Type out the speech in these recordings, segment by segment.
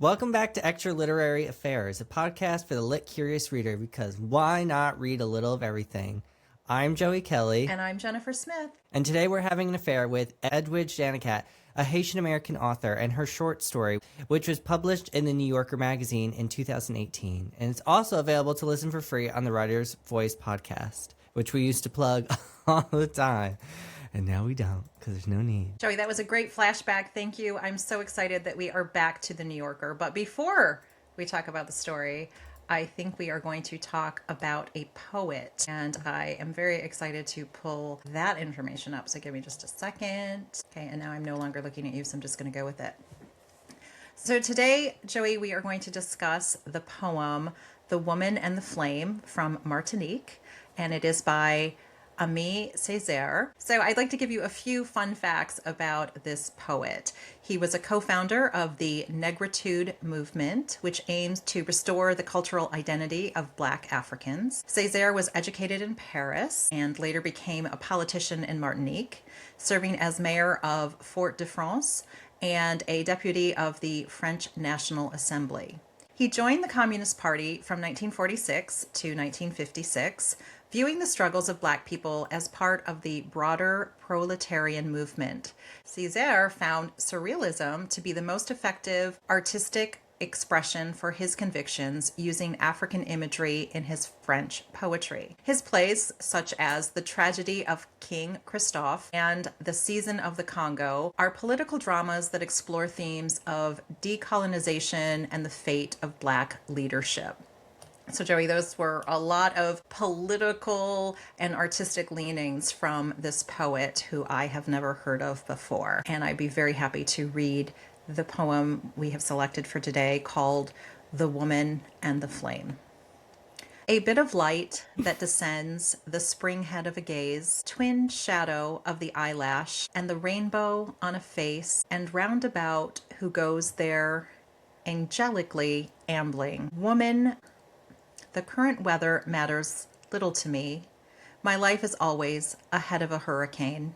Welcome back to Extra Literary Affairs, a podcast for the lit curious reader, because why not read a little of everything? I'm Joey Kelly. And I'm Jennifer Smith. And today we're having an affair with Edwidge Danticat, a Haitian-American author, and her short story, which was published in the New Yorker magazine in 2018. And it's also available to listen for free on the Writer's Voice podcast, which we used to plug all the time. And now we don't, because there's no need. Joey, that was a great flashback. Thank you. I'm so excited that we are back to the New Yorker. But before we talk about the story, I think we are going to talk about a poet. And I am very excited to pull that information up. So give me just a second. Okay, and now I'm no longer looking at you, so I'm just going to go with it. So today, Joey, we are going to discuss the poem The Woman and the Flame from Martinique. And it is by Aimé Césaire. So I'd like to give you a few fun facts about this poet. He was a co-founder of the Negritude movement, which aims to restore the cultural identity of Black Africans. Césaire was educated in Paris and later became a politician in Martinique, serving as mayor of Fort-de-France and a deputy of the French National Assembly. He joined the Communist Party from 1946 to 1956, viewing the struggles of Black people as part of the broader proletarian movement. Césaire found surrealism to be the most effective artistic expression for his convictions, using African imagery in his French poetry. His plays, such as The Tragedy of King Christophe and The Season of the Congo, are political dramas that explore themes of decolonization and the fate of Black leadership. So, Joey, those were a lot of political and artistic leanings from this poet who I have never heard of before. And I'd be very happy to read the poem we have selected for today called The Woman and the Flame. A bit of light that descends, the spring head of a gaze, twin shadow of the eyelash, and the rainbow on a face, and roundabout who goes there angelically ambling. Woman, the current weather matters little to me. My life is always ahead of a hurricane.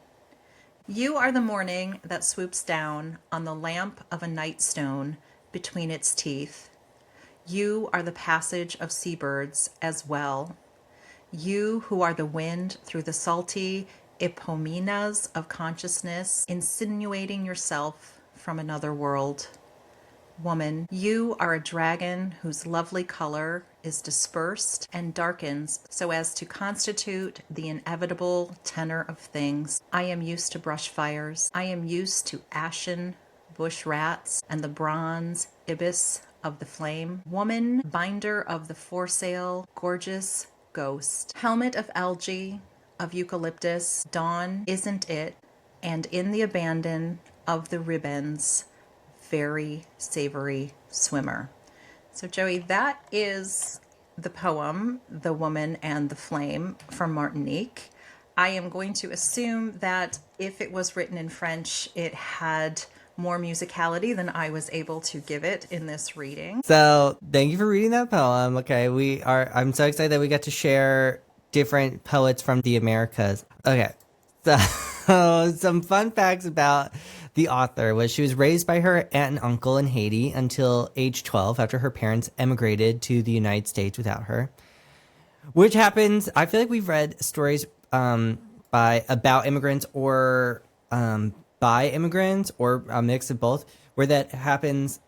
You are the morning that swoops down on the lamp of a nightstone between its teeth. You are the passage of seabirds as well. You who are the wind through the salty epominas of consciousness, insinuating yourself from another world. Woman, you are a dragon whose lovely color is dispersed and darkens so as to constitute the inevitable tenor of things. I am used to brush fires. I am used to ashen bush rats and the bronze ibis of the flame. Woman, binder of the foresail, gorgeous ghost. Helmet of algae, of eucalyptus, dawn isn't it, and in the abandon of the ribbons, very savory swimmer. So, Joey, that is the poem, The Woman and the Flame from Martinique. I am going to assume that if it was written in French, it had more musicality than I was able to give it in this reading. So, thank you for reading that poem. Okay, I'm so excited that we got to share different poets from the Americas. Okay, so some fun facts about the author was she was raised by her aunt and uncle in Haiti until age 12 after her parents emigrated to the United States without her, which happens. I feel like we've read stories about immigrants or by immigrants or a mix of both, where that happens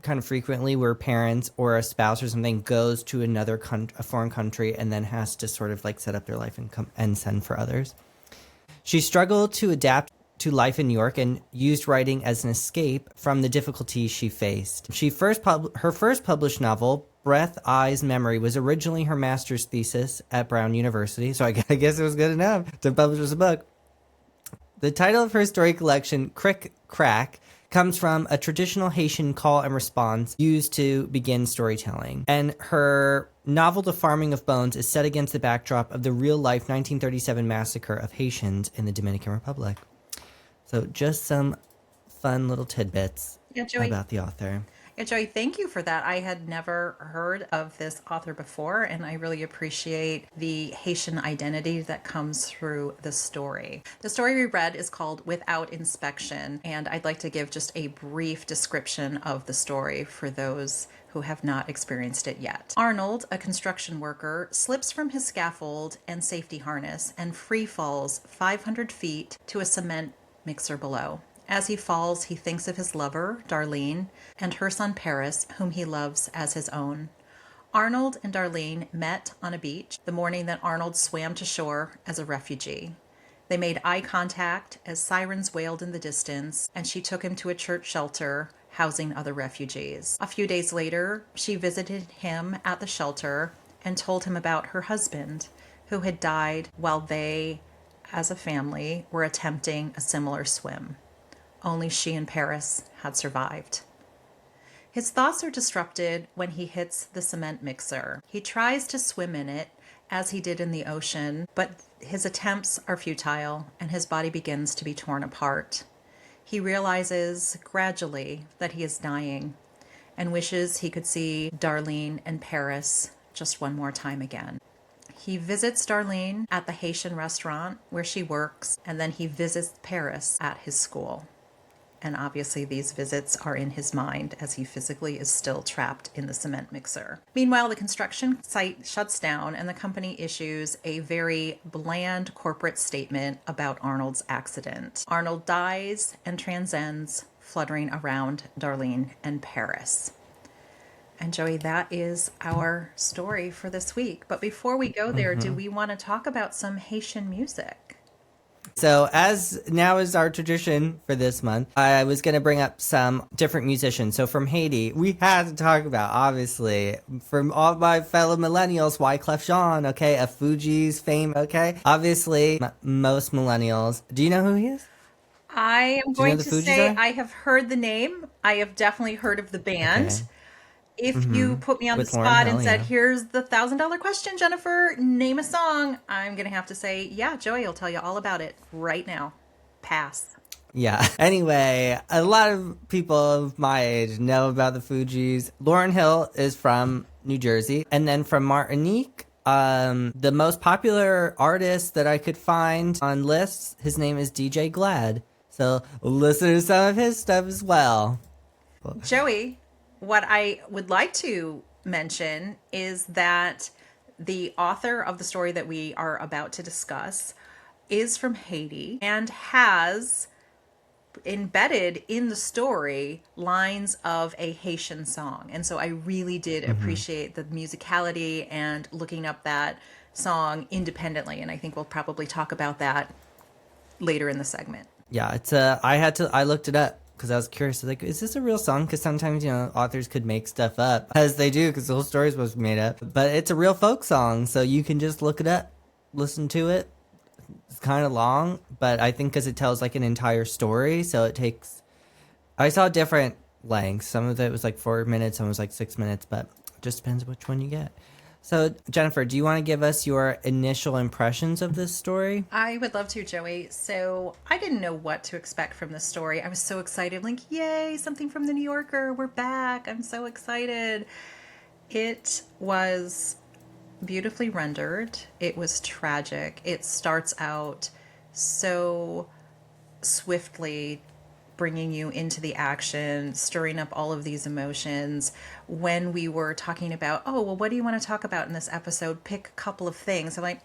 kind of frequently, where parents or a spouse or something goes to a foreign country and then has to sort of like set up their life and send for others. She struggled to adapt to life in New York and used writing as an escape from the difficulties she faced. Her first published novel, Breath, Eyes, Memory, was originally her master's thesis at Brown University, so I guess it was good enough to publish as a book. The title of her story collection, Crick Crack, comes from a traditional Haitian call and response used to begin storytelling. And her novel, The Farming of Bones, is set against the backdrop of the real-life 1937 massacre of Haitians in the Dominican Republic. So just some fun little tidbits about the author. Joey, thank you for that. I had never heard of this author before, and I really appreciate the Haitian identity that comes through the story. The story we read is called Without Inspection, and I'd like to give just a brief description of the story for those who have not experienced it yet. Arnold, a construction worker, slips from his scaffold and safety harness and free falls 500 feet to a cement mixer below. As he falls, he thinks of his lover, Darlene, and her son Paris, whom he loves as his own. Arnold and Darlene met on a beach the morning that Arnold swam to shore as a refugee. They made eye contact as sirens wailed in the distance, and she took him to a church shelter housing other refugees. A few days later, she visited him at the shelter and told him about her husband, who had died while they, as a family, were attempting a similar swim. Only she and Paris had survived. His thoughts are disrupted when he hits the cement mixer. He tries to swim in it, as he did in the ocean, but his attempts are futile and his body begins to be torn apart. He realizes gradually that he is dying and wishes he could see Darlene and Paris just one more time again. He visits Darlene at the Haitian restaurant where she works, and then he visits Paris at his school. And obviously these visits are in his mind as he physically is still trapped in the cement mixer. Meanwhile, the construction site shuts down and the company issues a very bland corporate statement about Arnold's accident. Arnold dies and transcends, fluttering around Darlene and Paris. And Joey, that is our story for this week. But before we go there, do we want to talk about some Haitian music? So, as now is our tradition for this month, I was going to bring up some different musicians. So, from Haiti, we had to talk about, obviously, from all my fellow millennials, Wyclef Jean, okay, of Fuji's fame, okay? Obviously, most millennials. Do you know who he is? I am Do you know going the to Fugees say are? I have heard the name. I have definitely heard of the band. Okay. If you put me on the With Lauryn spot and Hill, said, yeah. here's the $1,000 question, Jennifer, name a song, I'm going to have to say, yeah, Joey will tell you all about it right now. Pass. Yeah. Anyway, a lot of people of my age know about the Fugees. Lauryn Hill is from New Jersey. And then from Martinique, the most popular artist that I could find on lists, his name is DJ Glad. So listen to some of his stuff as well. Joey, what I would like to mention is that the author of the story that we are about to discuss is from Haiti and has embedded in the story lines of a Haitian song. And so I really did appreciate the musicality and looking up that song independently. And I think we'll probably talk about that later in the segment. Yeah, I looked it up because I was curious. Like, is this a real song? Because sometimes, authors could make stuff up, as they do, because the whole story is supposed to be made up. But it's a real folk song, so you can just look it up, listen to it. It's kind of long, but I think because it tells like an entire story, so it takes. I saw different lengths. Some of it was like 4 minutes, some was like 6 minutes, but it just depends which one you get. So, Jennifer, do you want to give us your initial impressions of this story? I would love to, Joey. So I didn't know what to expect from this story. I was so excited, like, yay, something from the New Yorker. We're back. I'm so excited. It was beautifully rendered. It was tragic. It starts out so swiftly bringing you into the action, stirring up all of these emotions. When we were talking about, oh, well, what do you want to talk about in this episode? Pick a couple of things. I'm like,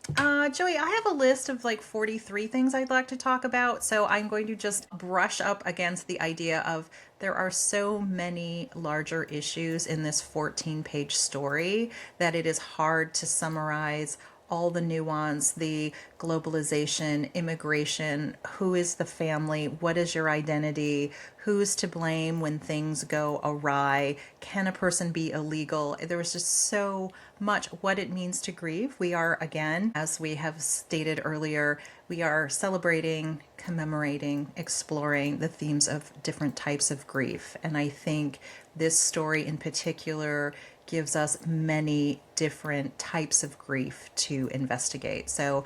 Joey, I have a list of like 43 things I'd like to talk about. So I'm going to just brush up against the idea of there are so many larger issues in this 14-page story that it is hard to summarize all the nuance, the globalization, immigration, who is the family, what is your identity, who's to blame when things go awry, can a person be illegal? There was just so much what it means to grieve. We are, again, as we have stated earlier, we are celebrating commemorating, exploring the themes of different types of grief. And I think this story in particular gives us many different types of grief to investigate. So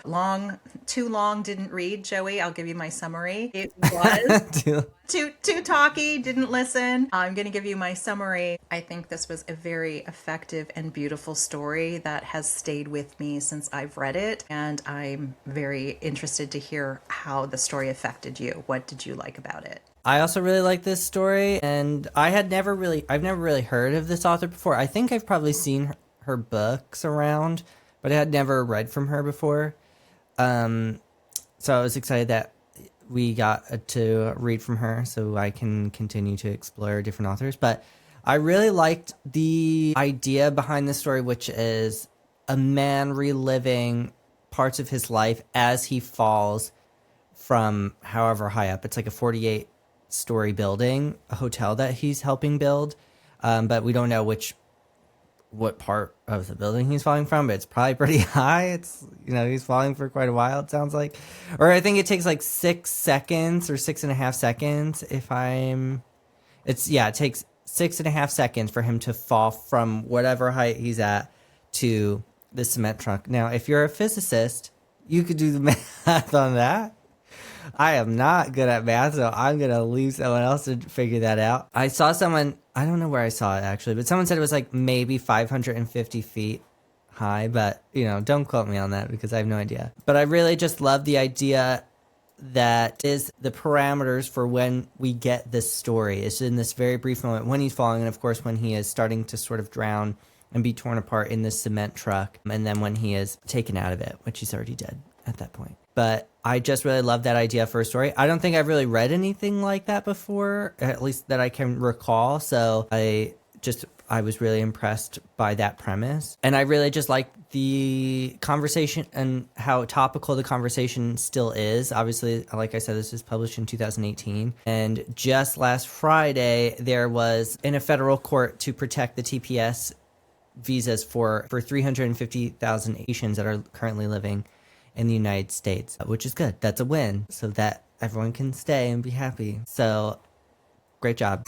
too long, didn't read, Joey. I'll give you my summary. It was too talky, didn't listen. I'm going to give you my summary. I think this was a very effective and beautiful story that has stayed with me since I've read it. And I'm very interested to hear how the story affected you. What did you like about it? I also really like this story, and I've never really heard of this author before. I think I've probably seen her books around, but I had never read from her before. So I was excited that we got to read from her so I can continue to explore different authors. But I really liked the idea behind the story, which is a man reliving parts of his life as he falls from however high up. It's like a 48-story building, a hotel that he's helping build. But we don't know what part of the building he's falling from, but it's probably pretty high. It's, he's falling for quite a while, it sounds like. Or I think it takes like 6 seconds or 6.5 seconds it takes 6.5 seconds for him to fall from whatever height he's at to the cement truck. Now, if you're a physicist, you could do the math on that. I am not good at math, so I'm going to leave someone else to figure that out. I saw someone, I don't know where I saw it actually, but someone said it was like maybe 550 feet high, but don't quote me on that because I have no idea. But I really just love the idea that is the parameters for when we get this story. It's in this very brief moment when he's falling, and of course when he is starting to sort of drown and be torn apart in this cement truck, and then when he is taken out of it, which he's already dead at that point. But I just really love that idea for a story. I don't think I've really read anything like that before, at least that I can recall. So I was really impressed by that premise. And I really just like the conversation and how topical the conversation still is. Obviously, like I said, this was published in 2018. And just last Friday, there was in a federal court to protect the TPS visas for 350,000 Asians that are currently living in the United States, which is good. That's a win, so that everyone can stay and be happy. So great job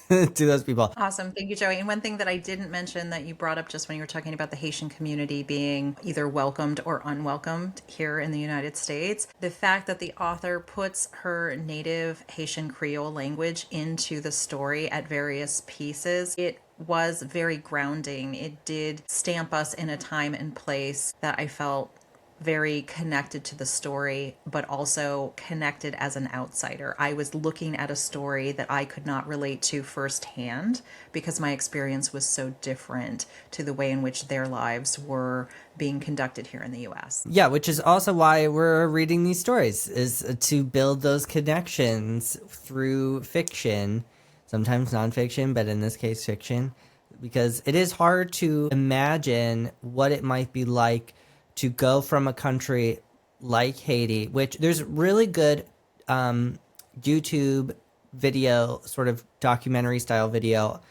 to those people. Awesome. Thank you, Joey. And one thing that I didn't mention that you brought up just when you were talking about the Haitian community being either welcomed or unwelcomed here in the United States, the fact that the author puts her native Haitian Creole language into the story at various pieces, it was very grounding. It did stamp us in a time and place that I felt very connected to the story, but also connected as an outsider. I was looking at a story that I could not relate to firsthand because my experience was so different to the way in which their lives were being conducted here in the US. Yeah, which is also why we're reading these stories, is to build those connections through fiction, sometimes nonfiction, but in this case fiction, because it is hard to imagine what it might be like to go from a country like Haiti, which there's really good YouTube video, sort of documentary style video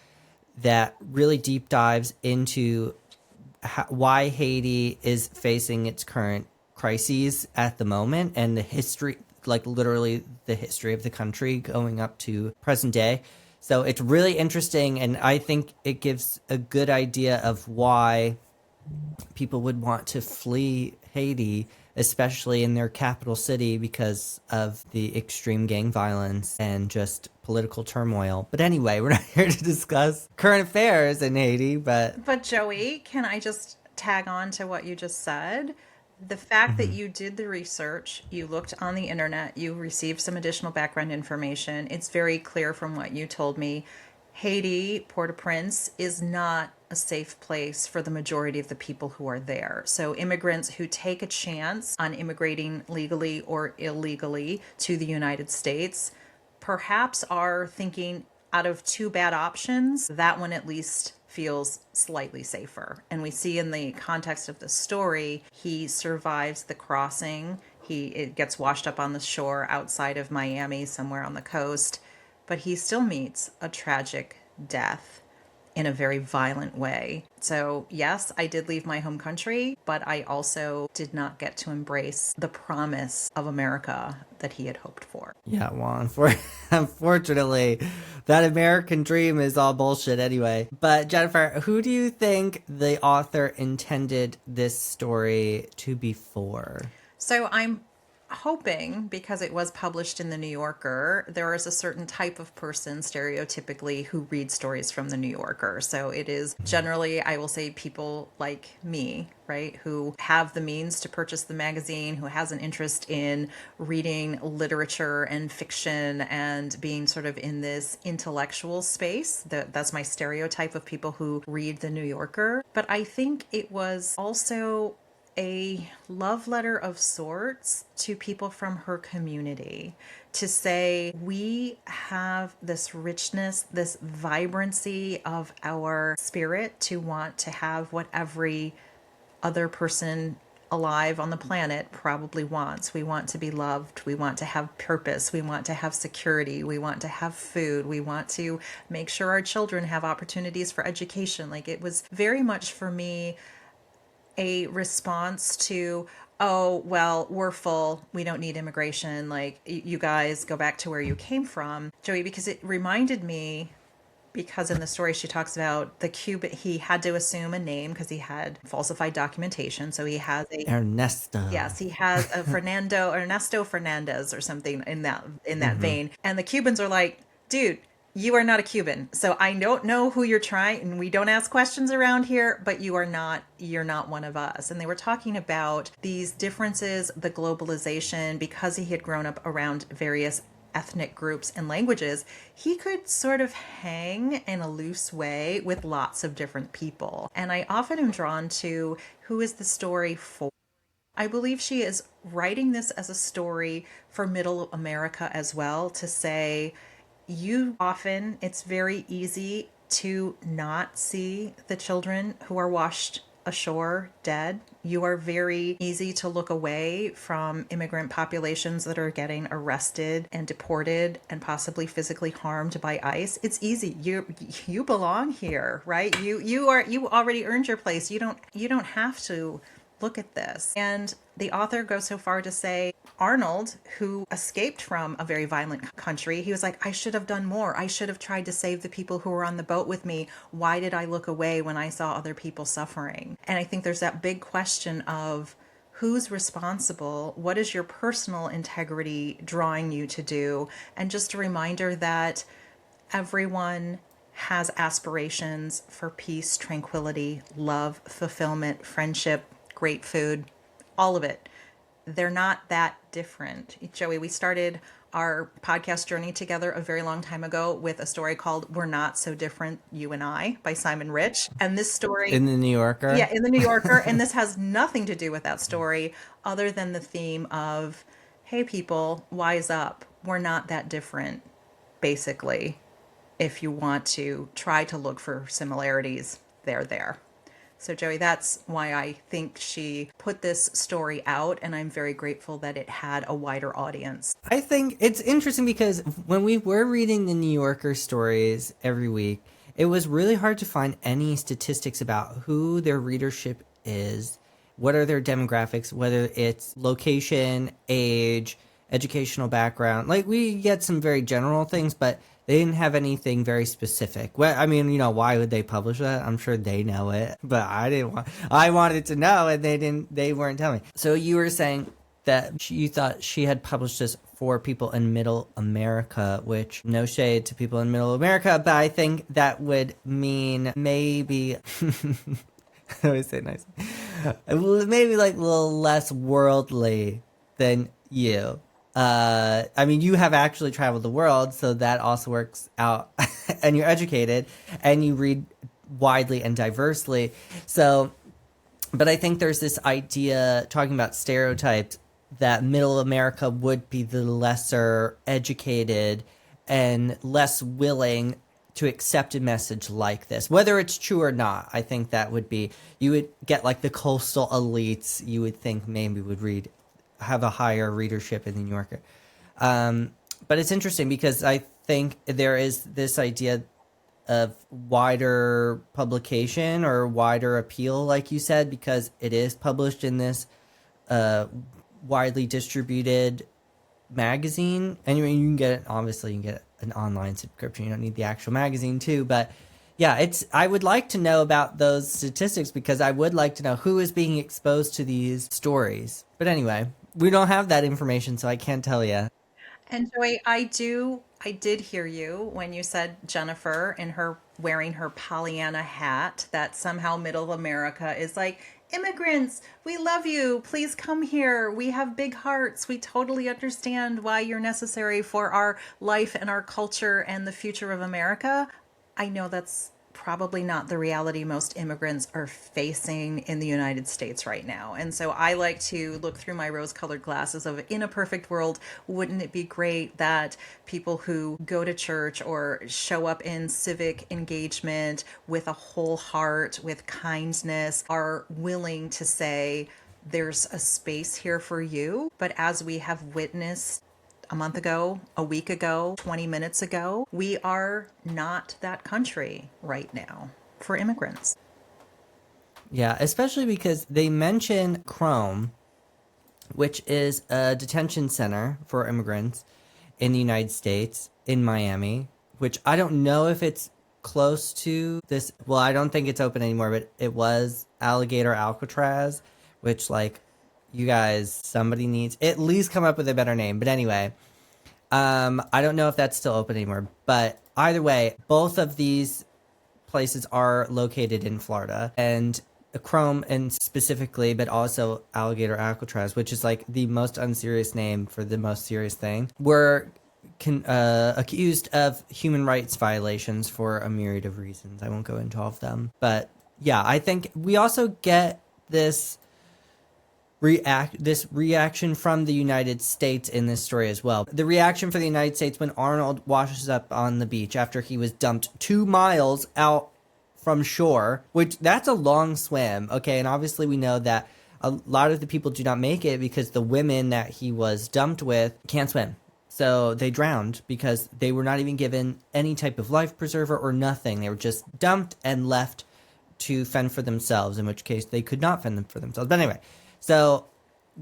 that really deep dives into why Haiti is facing its current crises at the moment and the history, like literally the history of the country going up to present day. So it's really interesting, and I think it gives a good idea of why people would want to flee Haiti, especially in their capital city, because of the extreme gang violence and just political turmoil. But anyway, we're not here to discuss current affairs in Haiti, But Joey, can I just tag on to what you just said? The fact that you did the research, you looked on the internet, you received some additional background information. It's very clear from what you told me. Haiti, Port-au-Prince, is not a safe place for the majority of the people who are there. So immigrants who take a chance on immigrating legally or illegally to the United States perhaps are thinking, out of two bad options, that one at least feels slightly safer. And we see in the context of the story, he survives the crossing. It gets washed up on the shore outside of Miami, somewhere on the coast, but he still meets a tragic death in a very violent way. So yes, I did leave my home country, but I also did not get to embrace the promise of America, that he had hoped for. Yeah, well, unfortunately, that American dream is all bullshit anyway. But Jennifer, who do you think the author intended this story to be for? So I'm hoping, because it was published in the New Yorker, there is a certain type of person stereotypically who reads stories from the New Yorker. So it is generally, I will say, people like me, right, who have the means to purchase the magazine, who has an interest in reading literature and fiction and being sort of in this intellectual space. That's my stereotype of people who read the New Yorker. But I think it was also a love letter of sorts to people from her community, to say we have this richness, this vibrancy of our spirit to want to have what every other person alive on the planet probably wants. We want to be loved. We want to have purpose. We want to have security. We want to have food. We want to make sure our children have opportunities for education. Like, it was very much for me a response to, oh, well, we're full. We don't need immigration. Like, you guys go back to where you came from, Joey, because it reminded me, because in the story she talks about the Cuban, he had to assume a name because he had falsified documentation. So he has a, Ernesto. yes, he has a Ernesto Fernandez or something in that vein. And the Cubans are like, dude, you are not a Cuban. So I don't know who you're trying, and we don't ask questions around here, but you're not one of us. And they were talking about these differences, the globalization, because he had grown up around various ethnic groups and languages, he could sort of hang in a loose way with lots of different people. And I often am drawn to, who is the story for? I believe she is writing this as a story for middle America as well, to say, it's very easy to not see the children who are washed ashore dead. You are very easy to look away from immigrant populations that are getting arrested and deported and possibly physically harmed by ICE. It's easy. You belong here, right? You already earned your place. You don't have to look at this. And the author goes so far to say, Arnold, who escaped from a very violent country, he was like, I should have done more. I should have tried to save the people who were on the boat with me. Why did I look away when I saw other people suffering? And I think there's that big question of, who's responsible? What is your personal integrity drawing you to do? And just a reminder that everyone has aspirations for peace, tranquility, love, fulfillment, friendship, great food, all of it. They're not that different. Joey, we started our podcast journey together a very long time ago with a story called We're Not So Different, You and I by Simon Rich. And this story... In the New Yorker? Yeah, in the New Yorker. And this has nothing to do with that story other than the theme of, hey, people, wise up. We're not that different, basically. If you want to try to look for similarities, they're there. So, Joey, that's why I think she put this story out, and I'm very grateful that it had a wider audience. I think it's interesting because when we were reading the New Yorker stories every week, it was really hard to find any statistics about who their readership is, what are their demographics, whether it's location, age, educational background. Like, we get some very general things, but they didn't have anything very specific. Well, I mean, why would they publish that? I'm sure they know it, but I wanted to know, and they weren't telling me. So you were saying that you thought she had published this for people in middle America, which, no shade to people in middle America, but I think that would mean maybe, I always say nice, maybe like a little less worldly than you. I mean, you have actually traveled the world, so that also works out. And you're educated, and you read widely and diversely. So, but I think there's this idea, talking about stereotypes, that middle America would be the lesser educated and less willing to accept a message like this, whether it's true or not. I think that would be, you would get like the coastal elites, you would think maybe would have a higher readership in the New Yorker. But it's interesting because I think there is this idea of wider publication or wider appeal, like you said, because it is published in this widely distributed magazine. Anyway, you can get it, obviously, you can get an online subscription. You don't need the actual magazine, too. But yeah, I would like to know about those statistics because I would like to know who is being exposed to these stories. But anyway, we don't have that information, so I can't tell you. And Joy, I did hear you when you said Jennifer and her wearing her Pollyanna hat that somehow middle America is like, immigrants, we love you. Please come here. We have big hearts. We totally understand why you're necessary for our life and our culture and the future of America. I know that's probably not the reality most immigrants are facing in the United States right now. And so I like to look through my rose colored glasses of, in a perfect world, wouldn't it be great that people who go to church or show up in civic engagement with a whole heart, with kindness, are willing to say, there's a space here for you. But as we have witnessed a month ago, a week ago, 20 minutes ago, we are not that country right now for immigrants. Yeah, especially because they mention Chrome, which is a detention center for immigrants in the United States, in Miami, which I don't know if it's close to this. Well, I don't think it's open anymore, but it was Alligator Alcatraz, which, like, you guys, somebody needs at least come up with a better name. But anyway, I don't know if that's still open anymore. But either way, both of these places are located in Florida, and Chrome and specifically, but also Alligator Alcatraz, which is like the most unserious name for the most serious thing, were accused of human rights violations for a myriad of reasons. I won't go into all of them, but yeah, I think we also get this reaction from the United States in this story as well. The reaction for the United States when Arnold washes up on the beach after he was dumped 2 miles out from shore, which that's a long swim. Okay. And obviously we know that a lot of the people do not make it because the women that he was dumped with can't swim. So they drowned because they were not even given any type of life preserver or nothing. They were just dumped and left to fend for themselves, in which case they could not fend for themselves. But anyway, so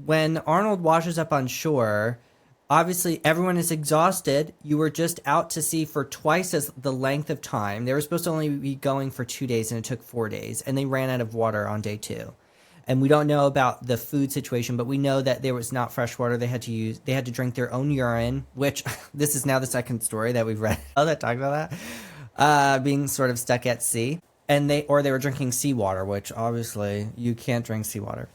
when Arnold washes up on shore, obviously everyone is exhausted. You were just out to sea for twice as the length of time. They were supposed to only be going for 2 days, and it took 4 days, and they ran out of water on day 2. And we don't know about the food situation, but we know that there was not fresh water. They had to drink their own urine, which this is now the second story that we've read that talked about that, being sort of stuck at sea. And they were drinking seawater, which obviously you can't drink seawater.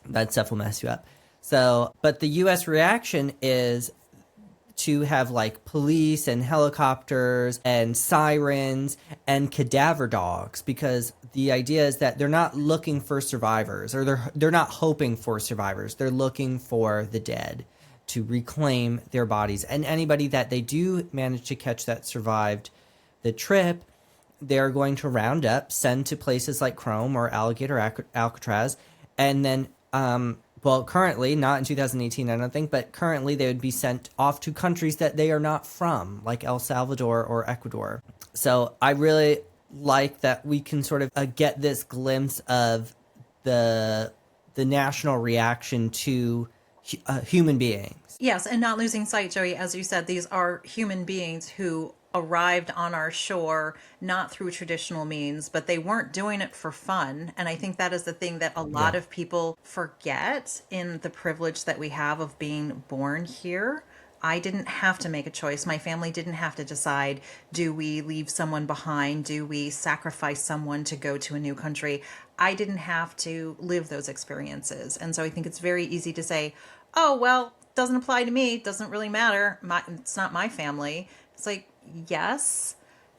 That stuff will mess you up. So, but the U.S. reaction is to have like police and helicopters and sirens and cadaver dogs, because the idea is that they're not looking for survivors, or they're not hoping for survivors. They're looking for the dead to reclaim their bodies. And anybody that they do manage to catch that survived the trip, they're going to round up, send to places like Chrome or Alligator Alcatraz, and then well, currently, not in 2018, I don't think, but currently they would be sent off to countries that they are not from, like El Salvador or Ecuador. So I really like that we can sort of get this glimpse of the national reaction to human beings. Yes, and not losing sight, Joey, as you said, these are human beings who arrived on our shore not through traditional means, but they weren't doing it for fun. And I think that is the thing that a lot of people forget in the privilege that we have of being born here. I didn't have to make a choice. My family didn't have to decide, do we leave someone behind? Do we sacrifice someone to go to a new country? I didn't have to live those experiences. And so I think it's very easy to say, oh, well, doesn't apply to me. Doesn't really matter. It's not my family. It's like, yes,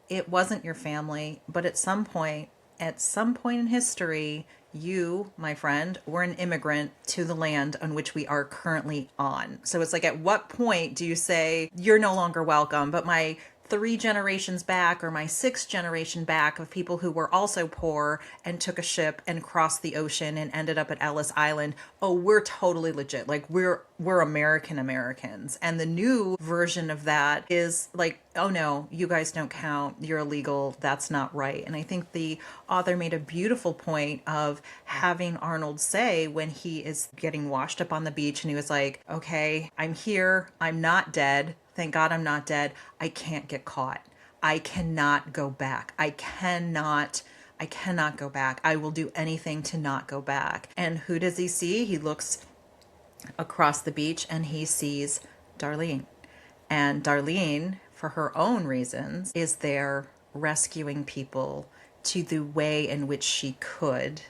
it wasn't your family, but at some point in history, you, my friend, were an immigrant to the land on which we are currently on. So it's like, at what point do you say, you're no longer welcome, but my 3 generations back or my 6th generation back of people who were also poor and took a ship and crossed the ocean and ended up at Ellis Island. Oh, we're totally legit. Like we're American Americans. And the new version of that is like, oh no, you guys don't count. You're illegal. That's not right. And I think the author made a beautiful point of having Arnold say when he is getting washed up on the beach and he was like, okay, I'm here. I'm not dead. Thank God I'm not dead. I can't get caught. I cannot go back. I cannot go back. I will do anything to not go back. And who does he see? He looks across the beach and he sees Darlene. And Darlene, for her own reasons, is there rescuing people to the way in which she could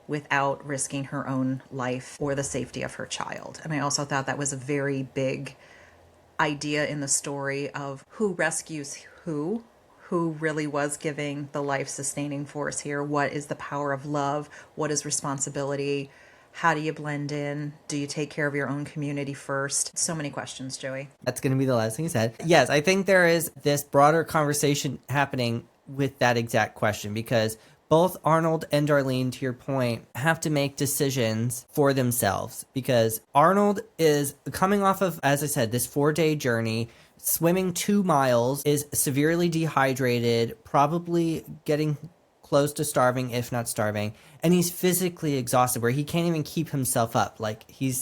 without risking her own life or the safety of her child. And I also thought that was a very big idea in the story of who rescues who really was giving the life-sustaining force here. What is the power of love? What is responsibility? How do you blend in? Do you take care of your own community first? So many questions, Joey. That's going to be the last thing you said. Yes, I think there is this broader conversation happening with that exact question because both Arnold and Darlene, to your point, have to make decisions for themselves because Arnold is coming off of, as I said, this 4-day journey, swimming 2 miles, is severely dehydrated, probably getting close to starving, if not starving, and he's physically exhausted where he can't even keep himself up. Like he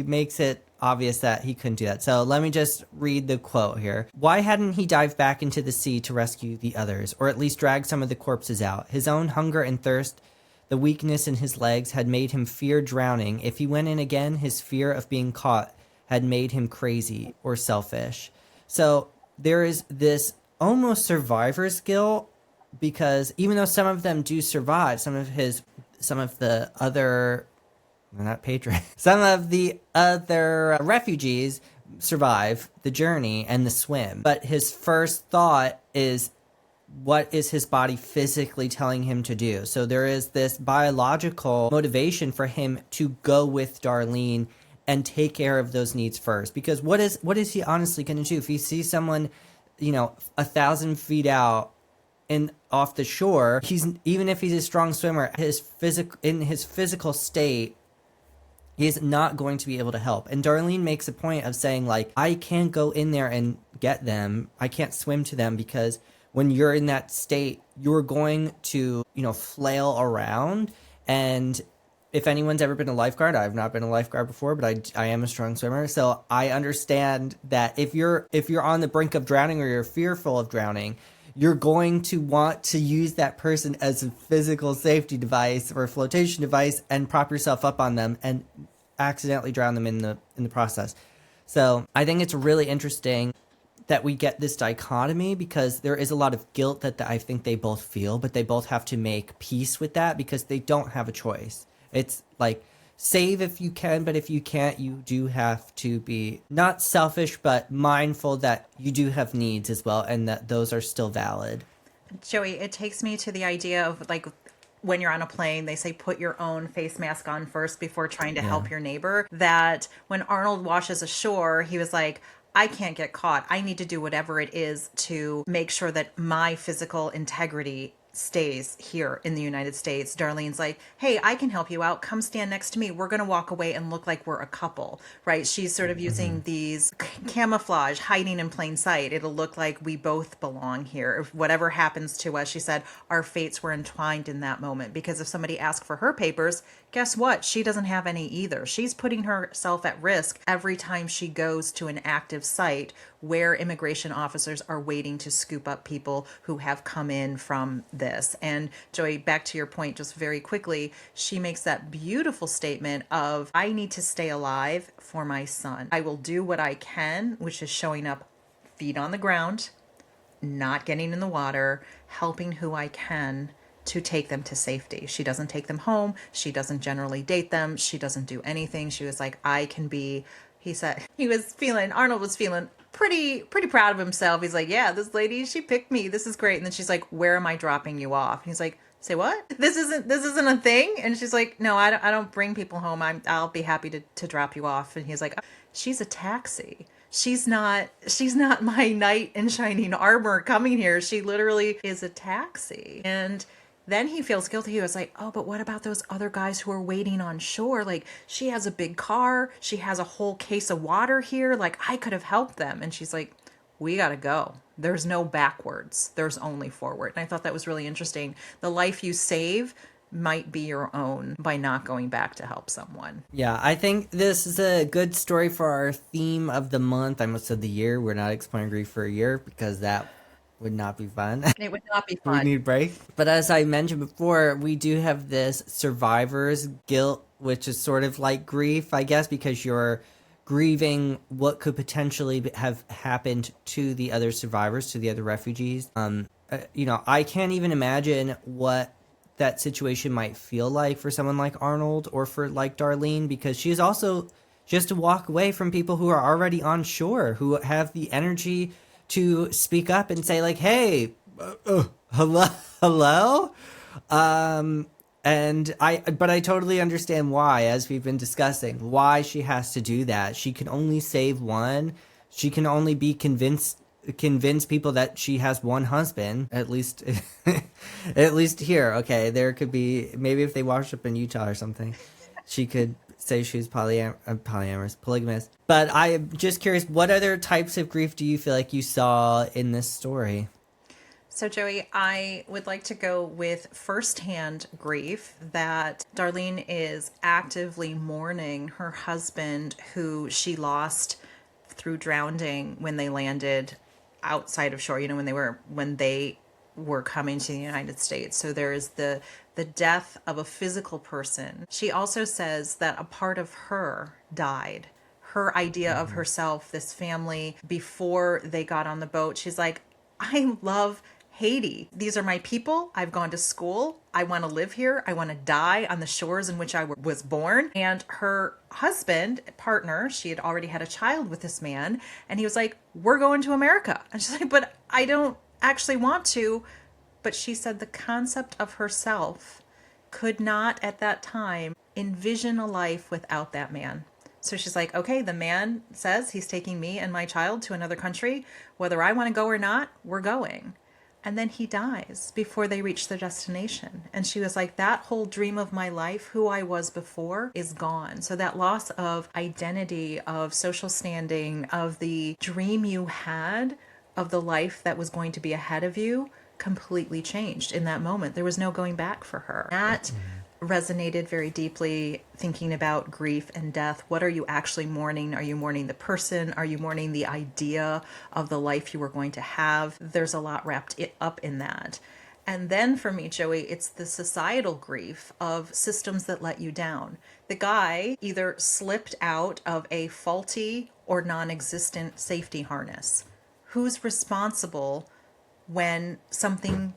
makes it obvious that he couldn't do that. So let me just read the quote here. Why hadn't he dived back into the sea to rescue the others, or at least drag some of the corpses out? His own hunger and thirst, the weakness in his legs had made him fear drowning. If he went in again, his fear of being caught had made him crazy or selfish. So there is this almost survivor's guilt because even though some of them do survive, some of the other refugees survive the journey and the swim. But his first thought is, what is his body physically telling him to do? So there is this biological motivation for him to go with Darlene and take care of those needs first. Because what is he honestly going to do if he sees someone, 1,000 feet out and off the shore? Even if he's a strong swimmer, in his physical state, he is not going to be able to help. And Darlene makes a point of saying, like, I can't go in there and get them. I can't swim to them because when you're in that state, you're going to, flail around. And if anyone's ever been a lifeguard, I've not been a lifeguard before, but I am a strong swimmer. So I understand that if you're on the brink of drowning or you're fearful of drowning, you're going to want to use that person as a physical safety device or a flotation device and prop yourself up on them and accidentally drown them in the process. So I think it's really interesting that we get this dichotomy because there is a lot of guilt that I think they both feel, but they both have to make peace with that because they don't have a choice. It's like, save if you can, but if you can't, you do have to be not selfish, but mindful that you do have needs as well and that those are still valid. Joey, it takes me to the idea of like when you're on a plane, they say put your own face mask on first before trying to help your neighbor. That when Arnold washes ashore, he was like, I can't get caught. I need to do whatever it is to make sure that my physical integrity stays here in the United States. Darlene's like, hey, I can help you out. Come stand next to me. We're going to walk away and look like we're a couple, right? She's sort of using these camouflage, hiding in plain sight. It'll look like we both belong here. If whatever happens to us, she said, our fates were entwined in that moment. Because if somebody asked for her papers, guess what? She doesn't have any either. She's putting herself at risk every time she goes to an active site where immigration officers are waiting to scoop up people who have come in from this. And Joey, back to your point just very quickly, she makes that beautiful statement of, I need to stay alive for my son. I will do what I can, which is showing up feet on the ground, not getting in the water, helping who I can to take them to safety. She doesn't take them home. She doesn't generally date them. She doesn't do anything. She was like, I can be, he said, Arnold was feeling pretty proud of himself. He's like, yeah, this lady, she picked me. This is great. And then she's like, where am I dropping you off? And he's like, say what? This isn't a thing? And she's like, no, I don't bring people home. I'll be happy to drop you off. And he's like, she's a taxi. she's not my knight in shining armor coming here. She literally is a taxi. And then he feels guilty. He was like, oh, but what about those other guys who are waiting on shore? Like, she has a big car. She has a whole case of water here. Like, I could have helped them. And she's like, we got to go. There's no backwards. There's only forward. And I thought that was really interesting. The life you save might be your own by not going back to help someone. Yeah, I think this is a good story for our theme of the month. I almost said the year. We're not exploring grief for a year because that would not be fun. It would not be We fun. need a break. But as I mentioned before, we do have this survivor's guilt, which is sort of like grief, I guess, because you're grieving what could potentially have happened to the other survivors, to the other refugees. I can't even imagine what that situation might feel like for someone like Arnold or for like Darlene, because she's also just to walk away from people who are already on shore, who have the energy to speak up and say like, hey, hello. But I totally understand why, as we've been discussing, why she has to do that. She can only save one. She can only be convince people that she has one husband, at least at least here. Okay, there could be, maybe if they washed up in Utah or something, she could say she's polygamous. But I'm just curious, what other types of grief do you feel like you saw in this story? So, Joey, I would like to go with firsthand grief that Darlene is actively mourning her husband, who she lost through drowning when they landed outside of shore. When they were coming to the United States. So there is the death of a physical person. She also says that a part of her died. Her idea of herself, this family, before they got on the boat, she's like, I love Haiti. These are my people. I've gone to school. I want to live here. I want to die on the shores in which I was born. And her husband, partner, she had already had a child with this man. And he was like, we're going to America. And she's like, but I don't actually want to. But she said the concept of herself could not at that time envision a life without that man. So she's like, okay, the man says he's taking me and my child to another country. Whether I want to go or not, we're going. And then he dies before they reach their destination. And she was like, that whole dream of my life, who I was before, is gone. So that loss of identity, of social standing, of the dream you had, of the life that was going to be ahead of you, completely changed in that moment. There was no going back for her. That resonated very deeply, thinking about grief and death. What are you actually mourning? Are you mourning the person? Are you mourning the idea of the life you were going to have? There's a lot wrapped up in that. And then for me, Joey, it's the societal grief of systems that let you down. The guy either slipped out of a faulty or non-existent safety harness. Who's responsible when something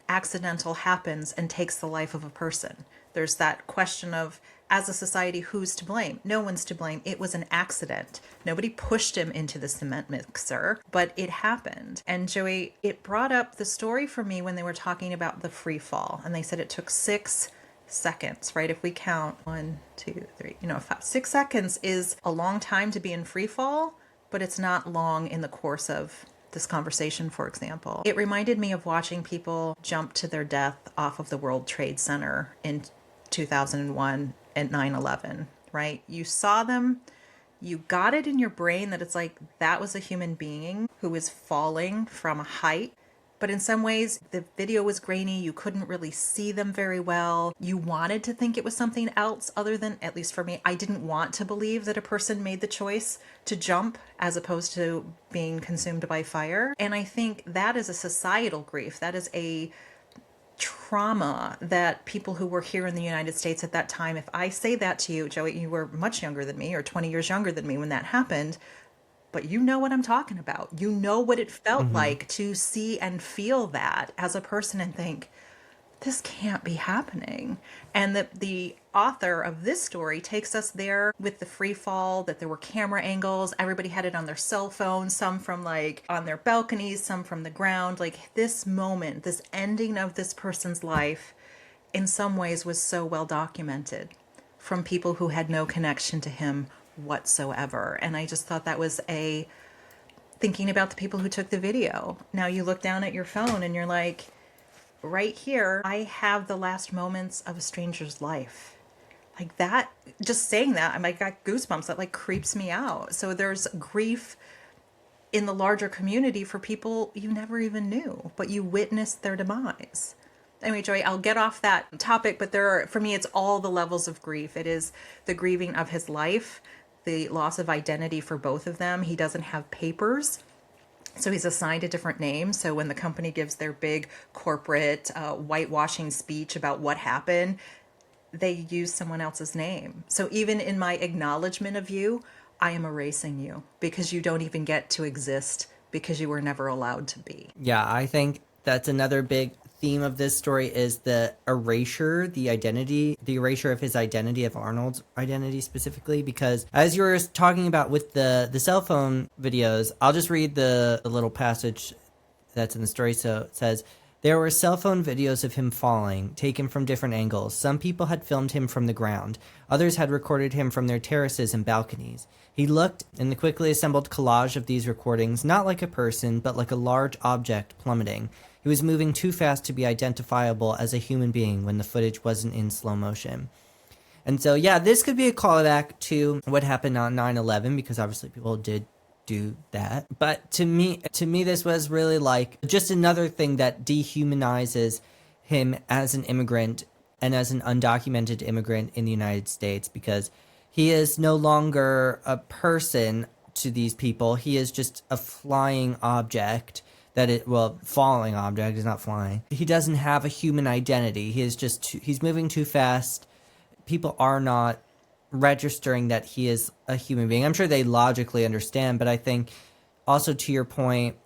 accidental happens and takes the life of a person? There's that question of, as a society, who's to blame? No one's to blame. It was an accident. Nobody pushed him into the cement mixer, but it happened. And Joey, it brought up the story for me when they were talking about the free fall. And they said it took 6 seconds, right? If we count 1, 2, 3, 6 seconds is a long time to be in free fall, but it's not long in the course of this conversation, for example. It reminded me of watching people jump to their death off of the World Trade Center in 2001 at 9/11, right? You saw them, you got it in your brain that it's like that was a human being who was falling from a height. But in some ways, the video was grainy. You couldn't really see them very well. You wanted to think it was something else other than, at least for me, I didn't want to believe that a person made the choice to jump as opposed to being consumed by fire. And I think that is a societal grief. That is a trauma that people who were here in the United States at that time, if I say that to you, Joey, you were much younger than me or 20 years younger than me when that happened, but you know what I'm talking about. You know what it felt like to see and feel that as a person and think, this can't be happening. And the author of this story takes us there with the free fall, that there were camera angles. Everybody had it on their cell phones, some from like on their balconies, some from the ground. Like this moment, this ending of this person's life in some ways was so well documented from people who had no connection to him whatsoever. And I just thought that was a thinking about the people who took the video. Now you look down at your phone and you're like, right here, I have the last moments of a stranger's life. Like that, just saying that, I got goosebumps. That like creeps me out. So there's grief in the larger community for people you never even knew, but you witnessed their demise. Anyway, Joy, I'll get off that topic, but for me, it's all the levels of grief. It is the grieving of his life, the loss of identity for both of them. He doesn't have papers, so he's assigned a different name. So when the company gives their big corporate whitewashing speech about what happened, they use someone else's name. So even in my acknowledgement of you, I am erasing you because you don't even get to exist because you were never allowed to be. Yeah, I think that's another big theme of this story is the erasure, the erasure of his identity, of Arnold's identity specifically, because as you were talking about with the cell phone videos, I'll just read the little passage that's in the story. So it says, there were cell phone videos of him falling, taken from different angles. Some people had filmed him from the ground. Others had recorded him from their terraces and balconies. He looked, in the quickly assembled collage of these recordings, not like a person, but like a large object plummeting. He was moving too fast to be identifiable as a human being when the footage wasn't in slow motion. And so, yeah, this could be a callback to what happened on 9/11, because obviously people did do that. But to me, this was really like just another thing that dehumanizes him as an immigrant and as an undocumented immigrant in the United States, because he is no longer a person to these people. He is just a flying object falling object, is not flying. He doesn't have a human identity. He's moving too fast. People are not registering that he is a human being. I'm sure they logically understand, but I think also to your point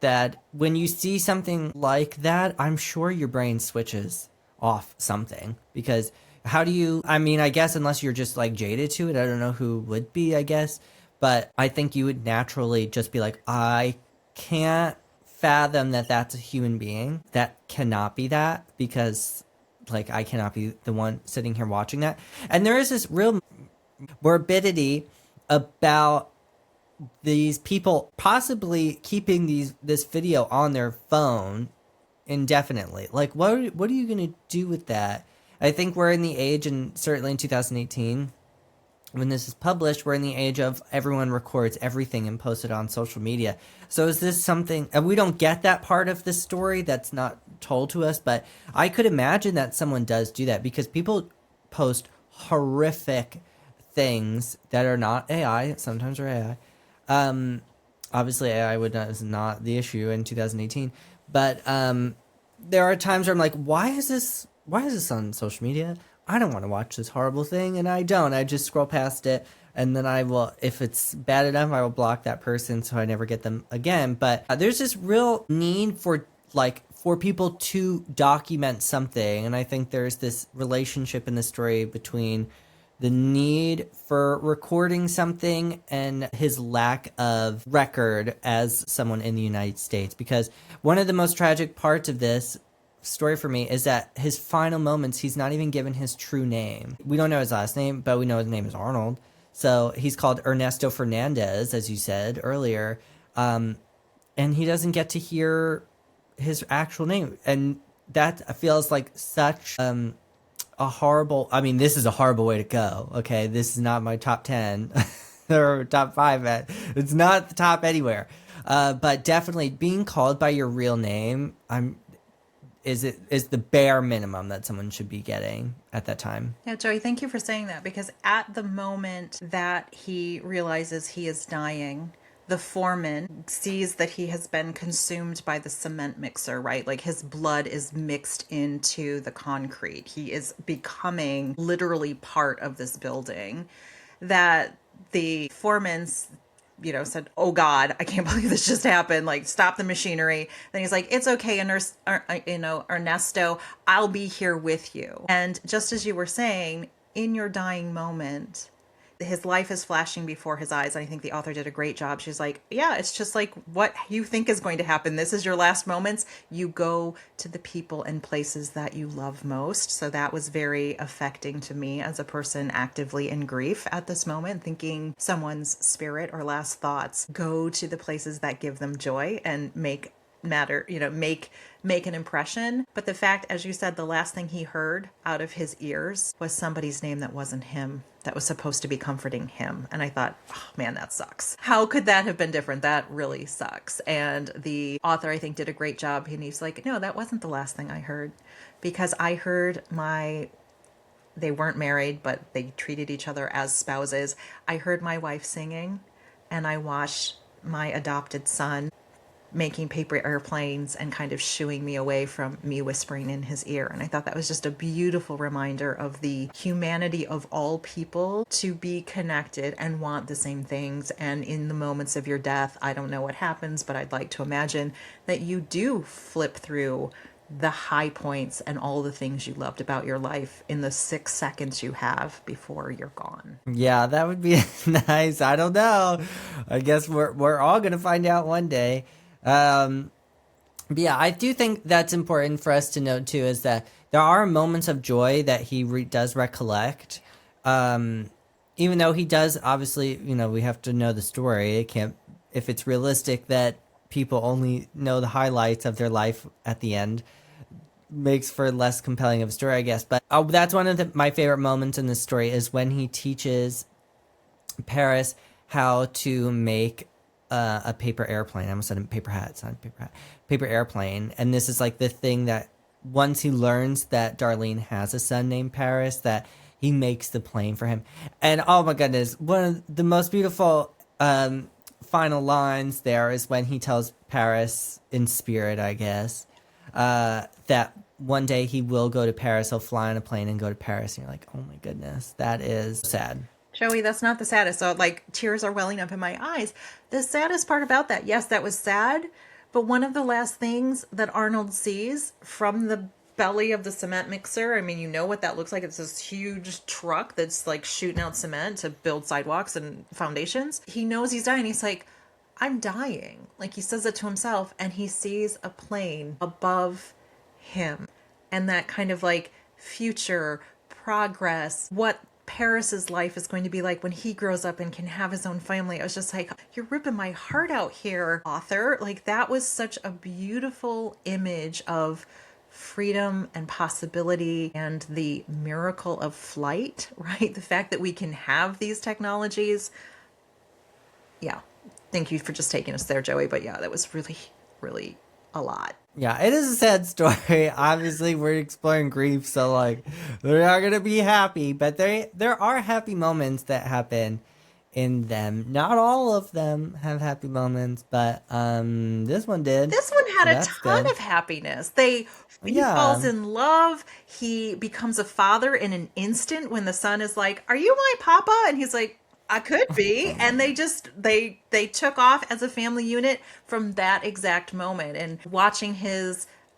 that when you see something like that, I'm sure your brain switches off something, because I guess unless you're just like jaded to it, I don't know who would be, I guess, but I think you would naturally just be like, I can't fathom that that's a human being. That cannot be that, because like I cannot be the one sitting here watching that. And there is this real morbidity about these people possibly keeping this video on their phone indefinitely. Like what are you going to do with that? I think we're in the age, and certainly in 2018 when this is published, we're in the age of everyone records everything and posts it on social media. So is this something, and we don't get that part of the story that's not told to us, but I could imagine that someone does do that, because people post horrific things that are not AI, sometimes are AI. Obviously AI is not the issue in 2018, but there are times where I'm like, why is this on social media? I don't want to watch this horrible thing, and I don't. I just scroll past it, and then I will, if it's bad enough, I will block that person so I never get them again. But there's this real need for people to document something, and I think there's this relationship in the story between the need for recording something and his lack of record as someone in the United States. Because one of the most tragic parts of this story for me is that his final moments, he's not even given his true name. We don't know his last name, but we know his name is Arnold. So he's called Ernesto Fernandez, as you said earlier. And he doesn't get to hear his actual name. And that feels like such a horrible, this is a horrible way to go. Okay, this is not my top 10 or top 5. It's not the top anywhere. But definitely being called by your real name, is the bare minimum that someone should be getting at that time. Yeah, Joey, thank you for saying that, because at the moment that he realizes he is dying, the foreman sees that he has been consumed by the cement mixer, right? Like his blood is mixed into the concrete. He is becoming literally part of this building. That the foreman's said, "Oh God, I can't believe this just happened. Like, stop the machinery." Then he's like, "It's okay, Ernesto, I'll be here with you." And just as you were saying, in your dying moment, his life is flashing before his eyes. And I think the author did a great job. She's like, yeah, it's just like what you think is going to happen. This is your last moments. You go to the people and places that you love most. So that was very affecting to me as a person actively in grief at this moment, thinking someone's spirit or last thoughts go to the places that give them joy and make an impression. But the fact, as you said, the last thing he heard out of his ears was somebody's name that wasn't him, that was supposed to be comforting him. And I thought, oh man, that sucks. How could that have been different? That really sucks. And the author, I think, did a great job. And he's like, no, that wasn't the last thing I heard, because I heard they weren't married, but they treated each other as spouses. I heard my wife singing, and I watched my adopted son making paper airplanes and kind of shooing me away from me whispering in his ear. And I thought that was just a beautiful reminder of the humanity of all people to be connected and want the same things. And in the moments of your death, I don't know what happens, but I'd like to imagine that you do flip through the high points and all the things you loved about your life in the 6 seconds you have before you're gone. Yeah, that would be nice. I don't know. I guess we're all gonna find out one day. But yeah, I do think that's important for us to note too, is that there are moments of joy that he does recollect. Even though he does, obviously, we have to know the story. It can't, if it's realistic that people only know the highlights of their life at the end, makes for less compelling of a story, I guess. But that's one of my favorite moments in this story, is when he teaches Paris how to make a paper airplane. I almost said a paper hat. It's not a paper hat. Paper airplane. And this is like the thing that once he learns that Darlene has a son named Paris, that he makes the plane for him. And oh my goodness, one of the most beautiful final lines there is when he tells Paris, in spirit, I guess, that one day he will go to Paris. He'll fly on a plane and go to Paris. And you're like, oh my goodness, that is sad. Joey, that's not the saddest. So, like, tears are welling up in my eyes. The saddest part about that, yes, that was sad. But one of the last things that Arnold sees from the belly of the cement mixer, I mean, you know what that looks like. It's this huge truck that's like shooting out cement to build sidewalks and foundations. He knows he's dying. He's like, I'm dying. Like, he says it to himself, and he sees a plane above him. And that kind of like future progress, what Paris's life is going to be like when he grows up and can have his own family. I was just like, you're ripping my heart out here, author. Like, that was such a beautiful image of freedom and possibility and the miracle of flight, right? The fact that we can have these technologies. Yeah. Thank you for just taking us there, Joey. But yeah, that was really, really a lot. Yeah, it is a sad story. Obviously, we're exploring grief, so like, they're not gonna be happy, but there are happy moments that happen in them. Not all of them have happy moments, but this one did. This one had so a ton of happiness. He falls in love. He becomes a father in an instant when the son is like, "Are you my papa?" And he's like, I could be. And they took off as a family unit from that exact moment. And watching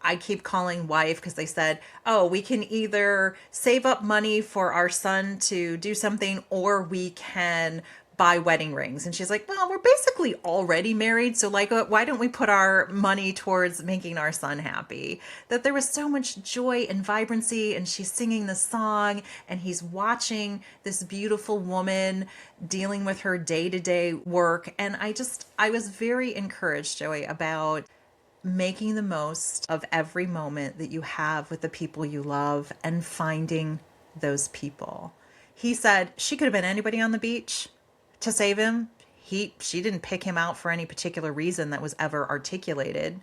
I keep calling wife, because they said, oh, we can either save up money for our son to do something, or we can buy wedding rings. And she's like, well, we're basically already married, so like, why don't we put our money towards making our son happy? That there was so much joy and vibrancy, and she's singing the song, and he's watching this beautiful woman dealing with her day-to-day work. And I was very encouraged, Joey, about making the most of every moment that you have with the people you love and finding those people. He said she could have been anybody on the beach to save him. She didn't pick him out for any particular reason that was ever articulated,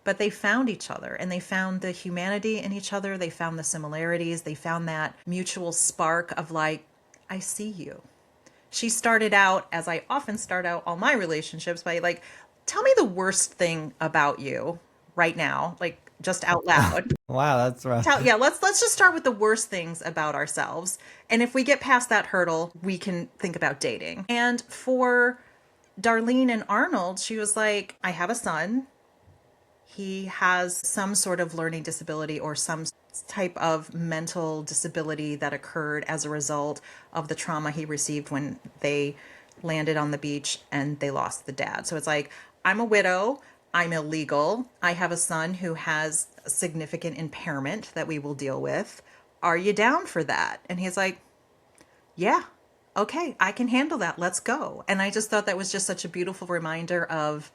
but they found each other, and they found the humanity in each other. They found the similarities. They found that mutual spark of like, I see you. She started out, as I often start out all my relationships, by like, tell me the worst thing about you right now, like just out loud. Wow, that's rough. Let's just start with the worst things about ourselves. And if we get past that hurdle, we can think about dating. And for Darlene and Arnold, she was like, I have a son. he has some sort of learning disability or some type of mental disability that occurred as a result of the trauma he received when they landed on the beach and they lost the dad. So it's like, I'm a widow, I'm illegal, I have a son who has a significant impairment that we will deal with. Are you down for that? And he's like, yeah, okay, I can handle that. Let's go. And I just thought that was just such a beautiful reminder of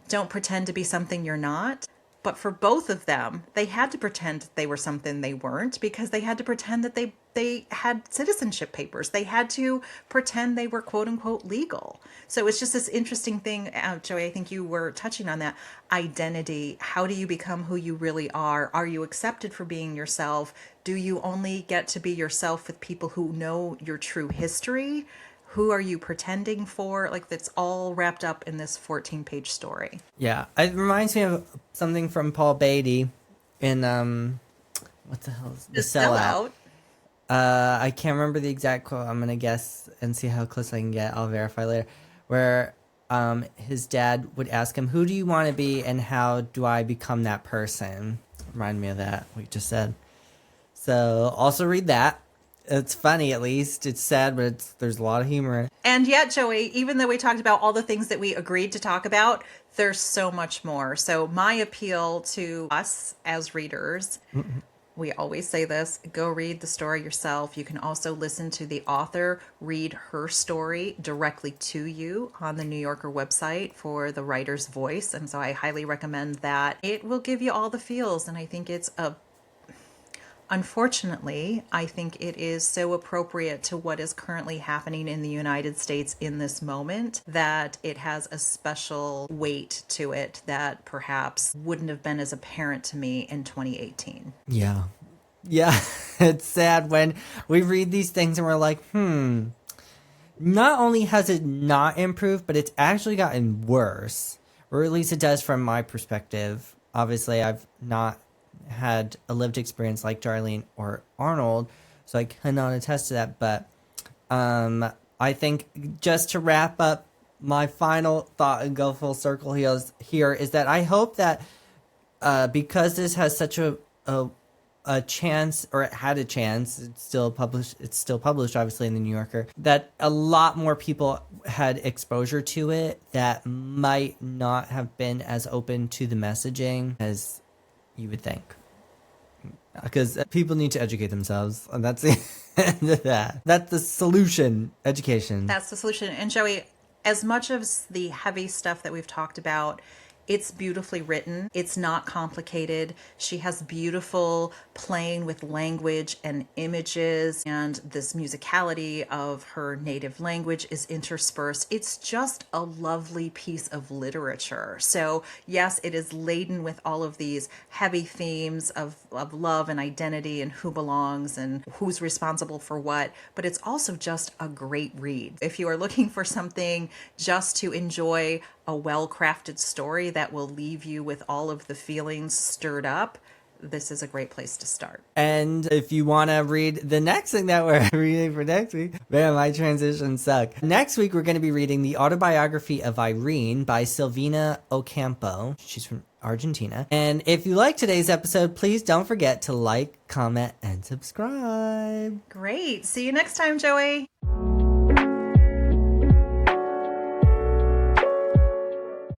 don't pretend to be something you're not. But for both of them, they had to pretend that they were something they weren't because they had to pretend that they had citizenship papers. They had to pretend they were quote unquote legal. So it's just this interesting thing, Joey, I think you were touching on that identity. How do you become who you really are? Are you accepted for being yourself? Do you only get to be yourself with people who know your true history? Who are you pretending for? Like, that's all wrapped up in this 14-page story. Yeah, it reminds me of something from Paul Beatty in what the hell is The The Sellout. Sellout. I can't remember the exact quote. I'm gonna guess and see how close I can get. I'll verify later. Where his dad would ask him, "Who do you want to be, and how do I become that person?" Remind me of that what you just said. So also read that. It's funny, at least. It's sad, but there's a lot of humor in it. And yet, Joey, even though we talked about all the things that we agreed to talk about, there's so much more. So my appeal to us as readers, we always say this, go read the story yourself. You can also listen to the author read her story directly to you on the New Yorker website for the writer's voice. And so I highly recommend that. It will give you all the feels. And I think it's unfortunately, I think it is so appropriate to what is currently happening in the United States in this moment that it has a special weight to it that perhaps wouldn't have been as apparent to me in 2018. Yeah. Yeah, it's sad when we read these things and we're like, not only has it not improved, but it's actually gotten worse. Or at least it does from my perspective. Obviously, I've not had a lived experience like Darlene or Arnold, so I cannot attest to that. But I think just to wrap up my final thought and go full circle here is that I hope that because this has such a chance, or it had a chance, it's still published obviously in the New Yorker, that a lot more people had exposure to it that might not have been as open to the messaging as you would think. Because people need to educate themselves, and that's the end of that. That's the solution, education. That's the solution. And Joey, as much as the heavy stuff that we've talked about, it's beautifully written. It's not complicated. She has beautiful playing with language and images, and this musicality of her native language is interspersed. It's just a lovely piece of literature. So yes, it is laden with all of these heavy themes of love and identity and who belongs and who's responsible for what, but it's also just a great read. If you are looking for something just to enjoy a well-crafted story that will leave you with all of the feelings stirred up, this is a great place to start. And if you want to read the next thing that we're reading for next week, man, my transitions suck. Next week, we're going to be reading the autobiography of Irene by Silvina Ocampo. She's from Argentina. And if you like today's episode, please don't forget to like, comment, and subscribe. Great. See you next time, Joey.